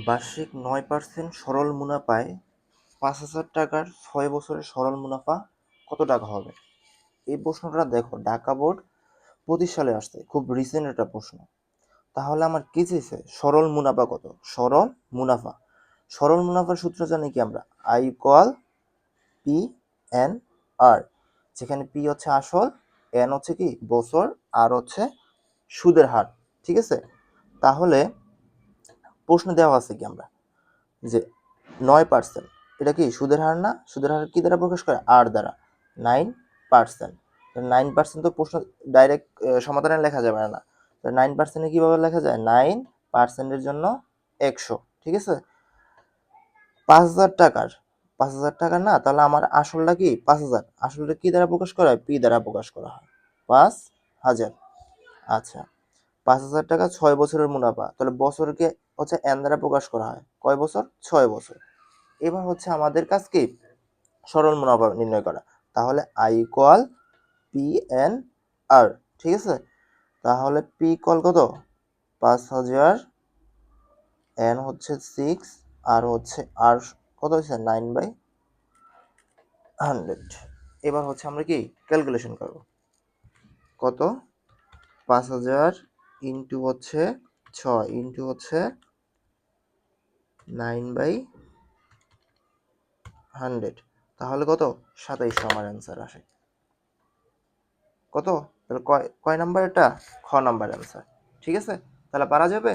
বার্ষিক 9% সরল মুনাফায় 5,000 টাকার 6 বছরের সরল মুনাফা কত টাকা হবে? এই প্রশ্নটা দেখো ঢাকা বোর্ড 25 সালে আসছে, খুব রিসেন্ট একটা প্রশ্ন। তাহলে আমার কি চেয়েছে? সরল মুনাফা কত? সরল মুনাফার সূত্র জানি কি আমরা? আই ইকুয়াল পি এন আর, যেখানে পি হচ্ছে আসল, এন হচ্ছে কি বছর, আর হচ্ছে সুদের হার। ঠিক আছে, তাহলে প্রশ্ন দেওয়া আছে কি আমরা যে 9%, এটা কি সুদের হার না? সুদের হার কি দ্বারা প্রকাশ করে? আর দ্বারা। 9%, 9% তো প্রশ্ন ডাইরেক্ট সমাধানে লেখা যাবে না। 9%-এ কিভাবে লেখা যায়? 9%-এর জন্য 100। ঠিক আছে, 5,000 টাকার, 5,000 টাকার না, তাহলে আমার আসলটা কি 5,000, আসলটা কি দ্বারা প্রকাশ করা হয়? পি দ্বারা প্রকাশ করা হয়, 5,000। আচ্ছা, 5,000 টাকা 6 বছরের মুনাফা, তাহলে বছরকে হচ্ছে এন দ্বারা প্রকাশ করা হয়। কয় বছর? 6 বছর। এবার হচ্ছে আমাদের কাজ কি? সরল মুনাফা নির্ণয় করা। তাহলে আই ইকুয়াল পি এন আর। ঠিক আছে, তাহলে পি ইকুয়াল কত? 5,000, এন হচ্ছে 6, আর হচ্ছে আর কত হচ্ছে? 9/100। এবার হচ্ছে আমরা কি ক্যালকুলেশন করব। কত? 5,000 ইন্টু হচ্ছে 6 ইন্টু হচ্ছে 9/100, তাহলে কত? 27 আমার অ্যান্সার আসে। কত? তাহলে কয় কয় নাম্বার এটা? খ নাম্বার অ্যান্সার। ঠিক আছে, তাহলে পারা যাবে।